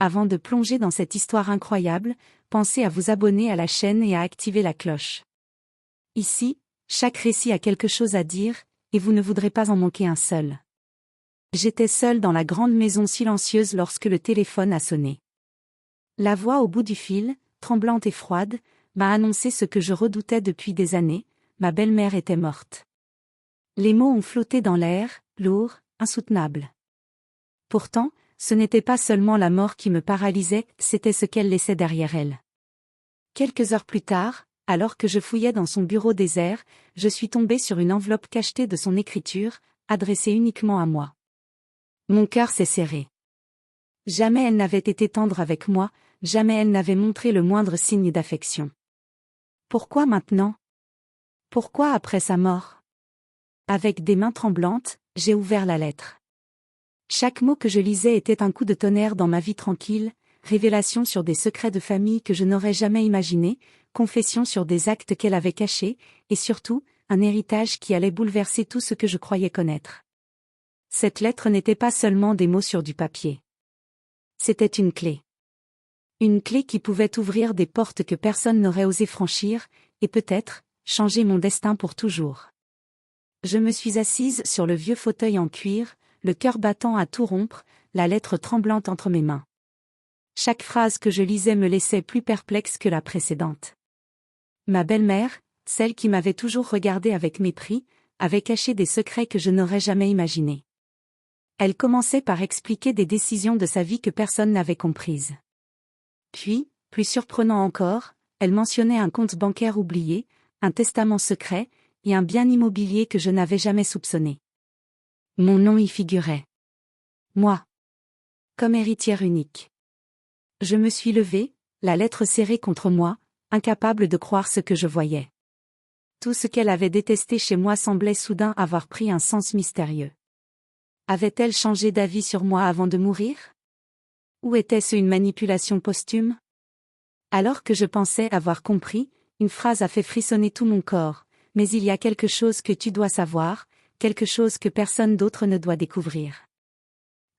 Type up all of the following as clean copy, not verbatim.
avant de plonger dans cette histoire incroyable, pensez à vous abonner à la chaîne et à activer la cloche. Ici, chaque récit a quelque chose à dire, et vous ne voudrez pas en manquer un seul. J'étais seule dans la grande maison silencieuse lorsque le téléphone a sonné. La voix au bout du fil, tremblante et froide, m'a annoncé ce que je redoutais depuis des années, ma belle-mère était morte. Les mots ont flotté dans l'air, lourds, insoutenables. Pourtant, ce n'était pas seulement la mort qui me paralysait, c'était ce qu'elle laissait derrière elle. Quelques heures plus tard, alors que je fouillais dans son bureau désert, je suis tombée sur une enveloppe cachetée de son écriture, adressée uniquement à moi. Mon cœur s'est serré. Jamais elle n'avait été tendre avec moi, jamais elle n'avait montré le moindre signe d'affection. Pourquoi maintenant? Pourquoi après sa mort? Avec des mains tremblantes, j'ai ouvert la lettre. Chaque mot que je lisais était un coup de tonnerre dans ma vie tranquille, révélation sur des secrets de famille que je n'aurais jamais imaginés, confession sur des actes qu'elle avait cachés, et surtout, un héritage qui allait bouleverser tout ce que je croyais connaître. Cette lettre n'était pas seulement des mots sur du papier. C'était une clé. Une clé qui pouvait ouvrir des portes que personne n'aurait osé franchir, et peut-être, changer mon destin pour toujours. Je me suis assise sur le vieux fauteuil en cuir, le cœur battant à tout rompre, la lettre tremblante entre mes mains. Chaque phrase que je lisais me laissait plus perplexe que la précédente. Ma belle-mère, celle qui m'avait toujours regardée avec mépris, avait caché des secrets que je n'aurais jamais imaginés. Elle commençait par expliquer des décisions de sa vie que personne n'avait comprises. Puis, plus surprenant encore, elle mentionnait un compte bancaire oublié, un testament secret, et un bien immobilier que je n'avais jamais soupçonné. Mon nom y figurait. Moi. Comme héritière unique. Je me suis levée, la lettre serrée contre moi, incapable de croire ce que je voyais. Tout ce qu'elle avait détesté chez moi semblait soudain avoir pris un sens mystérieux. Avait-elle changé d'avis sur moi avant de mourir? Ou était-ce une manipulation posthume? Alors que je pensais avoir compris, une phrase a fait frissonner tout mon corps. Mais il y a quelque chose que tu dois savoir, quelque chose que personne d'autre ne doit découvrir.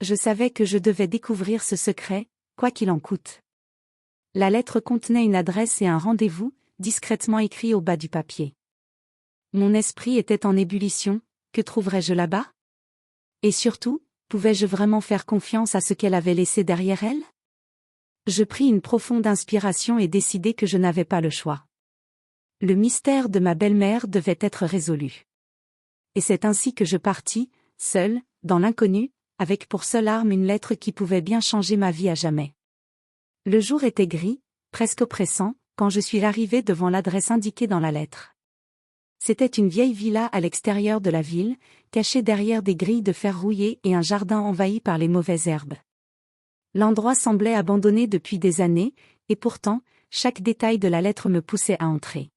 Je savais que je devais découvrir ce secret, quoi qu'il en coûte. La lettre contenait une adresse et un rendez-vous, discrètement écrit au bas du papier. Mon esprit était en ébullition, que trouverais-je là-bas? Et surtout, pouvais-je vraiment faire confiance à ce qu'elle avait laissé derrière elle? Je pris une profonde inspiration et décidai que je n'avais pas le choix. Le mystère de ma belle-mère devait être résolu. Et c'est ainsi que je partis, seule, dans l'inconnu, avec pour seule arme une lettre qui pouvait bien changer ma vie à jamais. Le jour était gris, presque oppressant, quand je suis arrivée devant l'adresse indiquée dans la lettre. C'était une vieille villa à l'extérieur de la ville, cachée derrière des grilles de fer rouillées et un jardin envahi par les mauvaises herbes. L'endroit semblait abandonné depuis des années, et pourtant, chaque détail de la lettre me poussait à entrer.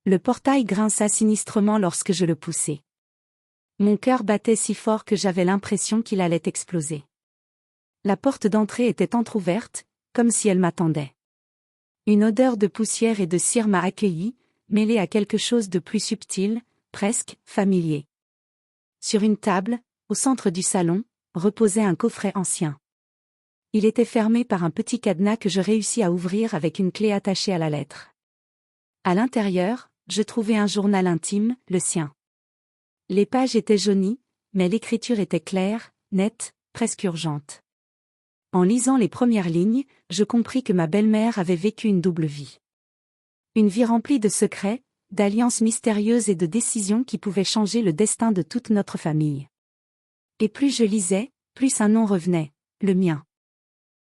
Le portail grinça sinistrement lorsque je le poussai. Mon cœur battait si fort que j'avais l'impression qu'il allait exploser. La porte d'entrée était entr'ouverte, comme si elle m'attendait. Une odeur de poussière et de cire m'a accueilli, mêlée à quelque chose de plus subtil, presque familier. Sur une table, au centre du salon, reposait un coffret ancien. Il était fermé par un petit cadenas que je réussis à ouvrir avec une clé attachée à la lettre. À l'intérieur, je trouvai un journal intime, le sien. Les pages étaient jaunies, mais l'écriture était claire, nette, presque urgente. En lisant les premières lignes, je compris que ma belle-mère avait vécu une double vie. Une vie remplie de secrets, d'alliances mystérieuses et de décisions qui pouvaient changer le destin de toute notre famille. Et plus je lisais, plus un nom revenait, le mien.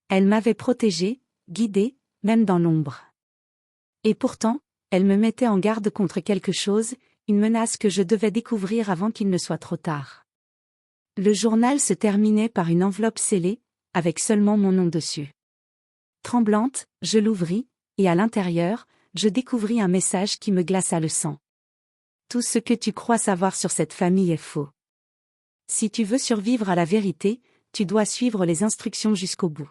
Elle m'avait protégée, guidée, même dans l'ombre. Et pourtant, elle me mettait en garde contre quelque chose, une menace que je devais découvrir avant qu'il ne soit trop tard. Le journal se terminait par une enveloppe scellée, avec seulement mon nom dessus. Tremblante, je l'ouvris, et à l'intérieur, je découvris un message qui me glaça le sang. Tout ce que tu crois savoir sur cette famille est faux. Si tu veux survivre à la vérité, tu dois suivre les instructions jusqu'au bout.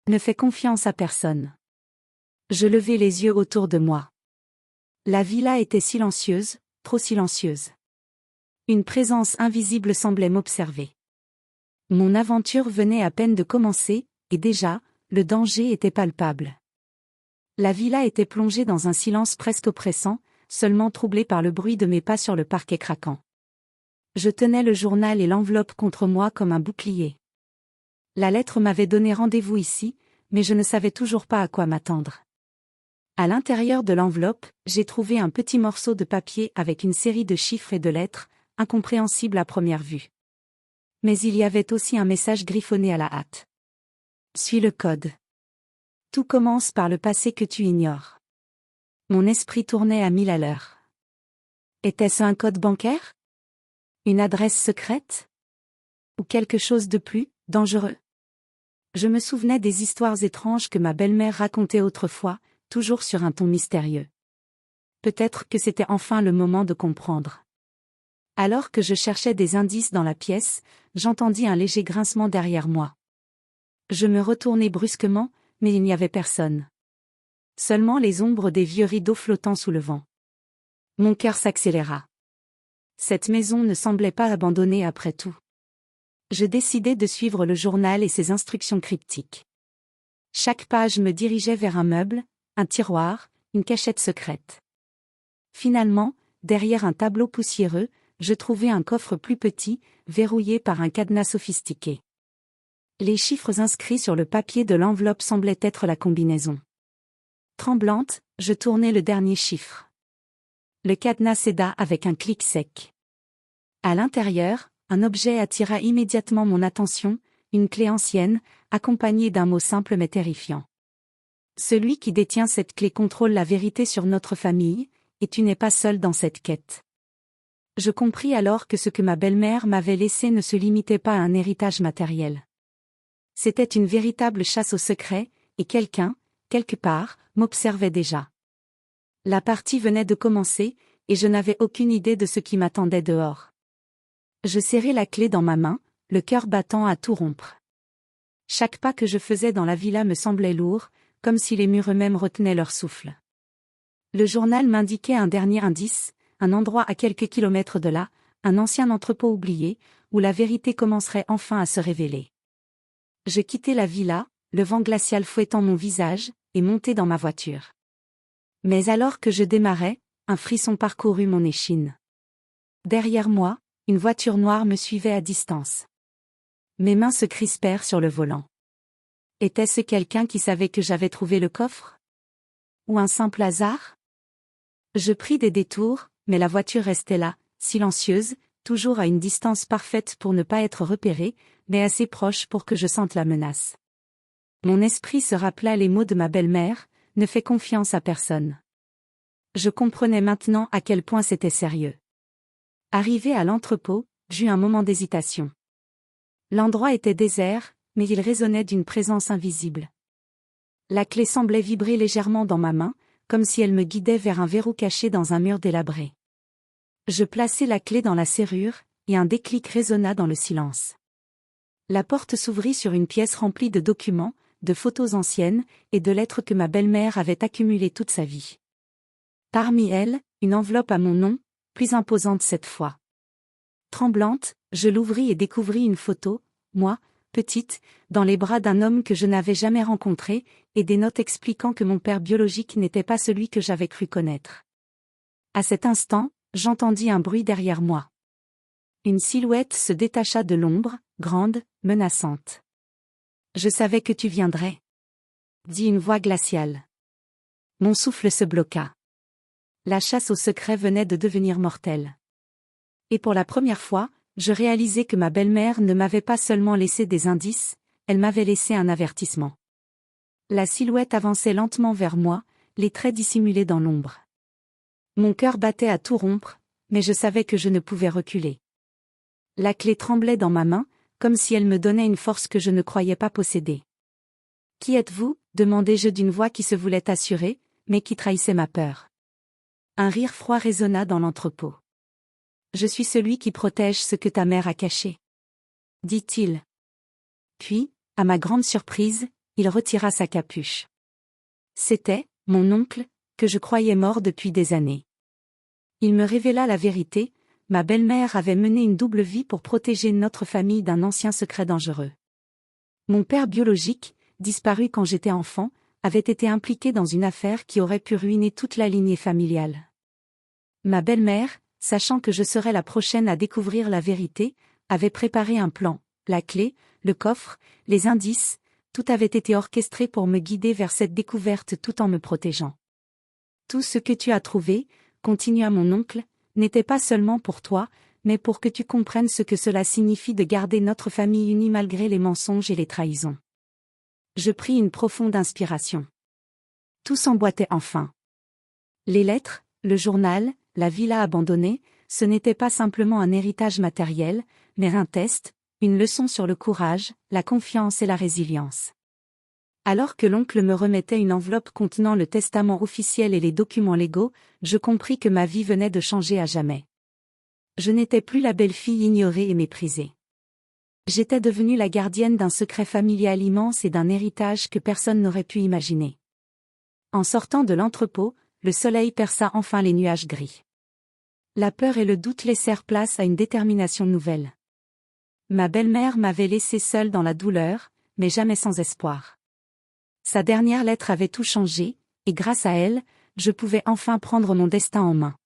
Ne fais confiance à personne. Je levai les yeux autour de moi. La villa était silencieuse, trop silencieuse. Une présence invisible semblait m'observer. Mon aventure venait à peine de commencer, et déjà, le danger était palpable. La villa était plongée dans un silence presque oppressant, seulement troublé par le bruit de mes pas sur le parquet craquant. Je tenais le journal et l'enveloppe contre moi comme un bouclier. La lettre m'avait donné rendez-vous ici, mais je ne savais toujours pas à quoi m'attendre. À l'intérieur de l'enveloppe, j'ai trouvé un petit morceau de papier avec une série de chiffres et de lettres, incompréhensibles à première vue. Mais il y avait aussi un message griffonné à la hâte. Suis le code. Tout commence par le passé que tu ignores. Mon esprit tournait à 1000 à l'heure. Était-ce un code bancaire? Une adresse secrète? Ou quelque chose de plus dangereux? Je me souvenais des histoires étranges que ma belle-mère racontait autrefois, toujours sur un ton mystérieux. Peut-être que c'était enfin le moment de comprendre. Alors que je cherchais des indices dans la pièce, j'entendis un léger grincement derrière moi. Je me retournai brusquement, mais il n'y avait personne. Seulement les ombres des vieux rideaux flottant sous le vent. Mon cœur s'accéléra. Cette maison ne semblait pas abandonnée après tout. Je décidai de suivre le journal et ses instructions cryptiques. Chaque page me dirigeait vers un meuble, un tiroir, une cachette secrète. Finalement, derrière un tableau poussiéreux, je trouvai un coffre plus petit, verrouillé par un cadenas sophistiqué. Les chiffres inscrits sur le papier de l'enveloppe semblaient être la combinaison. Tremblante, je tournai le dernier chiffre. Le cadenas céda avec un clic sec. À l'intérieur, un objet attira immédiatement mon attention, une clé ancienne, accompagnée d'un mot simple mais terrifiant. Celui qui détient cette clé contrôle la vérité sur notre famille, et tu n'es pas seul dans cette quête. Je compris alors que ce que ma belle-mère m'avait laissé ne se limitait pas à un héritage matériel. C'était une véritable chasse au secret, et quelqu'un, quelque part, m'observait déjà. La partie venait de commencer, et je n'avais aucune idée de ce qui m'attendait dehors. Je serrai la clé dans ma main, le cœur battant à tout rompre. Chaque pas que je faisais dans la villa me semblait lourd, comme si les murs eux-mêmes retenaient leur souffle. Le journal m'indiquait un dernier indice, un endroit à quelques kilomètres de là, un ancien entrepôt oublié, où la vérité commencerait enfin à se révéler. Je quittai la villa, le vent glacial fouettant mon visage, et montai dans ma voiture. Mais alors que je démarrais, un frisson parcourut mon échine. Derrière moi, une voiture noire me suivait à distance. Mes mains se crispèrent sur le volant. Était-ce quelqu'un qui savait que j'avais trouvé le coffre? Ou un simple hasard? Je pris des détours, mais la voiture restait là, silencieuse, toujours à une distance parfaite pour ne pas être repérée, mais assez proche pour que je sente la menace. Mon esprit se rappela les mots de ma belle-mère, ne fais confiance à personne. Je comprenais maintenant à quel point c'était sérieux. Arrivé à l'entrepôt, j'eus un moment d'hésitation. L'endroit était désert, mais il résonnait d'une présence invisible. La clé semblait vibrer légèrement dans ma main, comme si elle me guidait vers un verrou caché dans un mur délabré. Je plaçai la clé dans la serrure, et un déclic résonna dans le silence. La porte s'ouvrit sur une pièce remplie de documents, de photos anciennes, et de lettres que ma belle-mère avait accumulées toute sa vie. Parmi elles, une enveloppe à mon nom, plus imposante cette fois. Tremblante, je l'ouvris et découvris une photo, moi, petite, dans les bras d'un homme que je n'avais jamais rencontré, et des notes expliquant que mon père biologique n'était pas celui que j'avais cru connaître. À cet instant, j'entendis un bruit derrière moi. Une silhouette se détacha de l'ombre, grande, menaçante. « Je savais que tu viendrais. » dit une voix glaciale. Mon souffle se bloqua. La chasse au secret venait de devenir mortelle. Et pour la première fois, je réalisais que ma belle-mère ne m'avait pas seulement laissé des indices, elle m'avait laissé un avertissement. La silhouette avançait lentement vers moi, les traits dissimulés dans l'ombre. Mon cœur battait à tout rompre, mais je savais que je ne pouvais reculer. La clé tremblait dans ma main, comme si elle me donnait une force que je ne croyais pas posséder. « Qui êtes-vous » demandai-je d'une voix qui se voulait assurée, mais qui trahissait ma peur. Un rire froid résonna dans l'entrepôt. « Je suis celui qui protège ce que ta mère a caché. » dit-il. Puis, à ma grande surprise, il retira sa capuche. C'était, mon oncle, que je croyais mort depuis des années. Il me révéla la vérité, ma belle-mère avait mené une double vie pour protéger notre famille d'un ancien secret dangereux. Mon père biologique, disparu quand j'étais enfant, avait été impliqué dans une affaire qui aurait pu ruiner toute la lignée familiale. Ma belle-mère, sachant que je serais la prochaine à découvrir la vérité, avait préparé un plan, la clé, le coffre, les indices, tout avait été orchestré pour me guider vers cette découverte tout en me protégeant. Tout ce que tu as trouvé, continua mon oncle, n'était pas seulement pour toi, mais pour que tu comprennes ce que cela signifie de garder notre famille unie malgré les mensonges et les trahisons. Je pris une profonde inspiration. Tout s'emboîtait enfin. Les lettres, le journal, la villa abandonnée, ce n'était pas simplement un héritage matériel, mais un test, une leçon sur le courage, la confiance et la résilience. Alors que l'oncle me remettait une enveloppe contenant le testament officiel et les documents légaux, je compris que ma vie venait de changer à jamais. Je n'étais plus la belle-fille ignorée et méprisée. J'étais devenue la gardienne d'un secret familial immense et d'un héritage que personne n'aurait pu imaginer. En sortant de l'entrepôt, le soleil perça enfin les nuages gris. La peur et le doute laissèrent place à une détermination nouvelle. Ma belle-mère m'avait laissée seule dans la douleur, mais jamais sans espoir. Sa dernière lettre avait tout changé, et grâce à elle, je pouvais enfin prendre mon destin en main.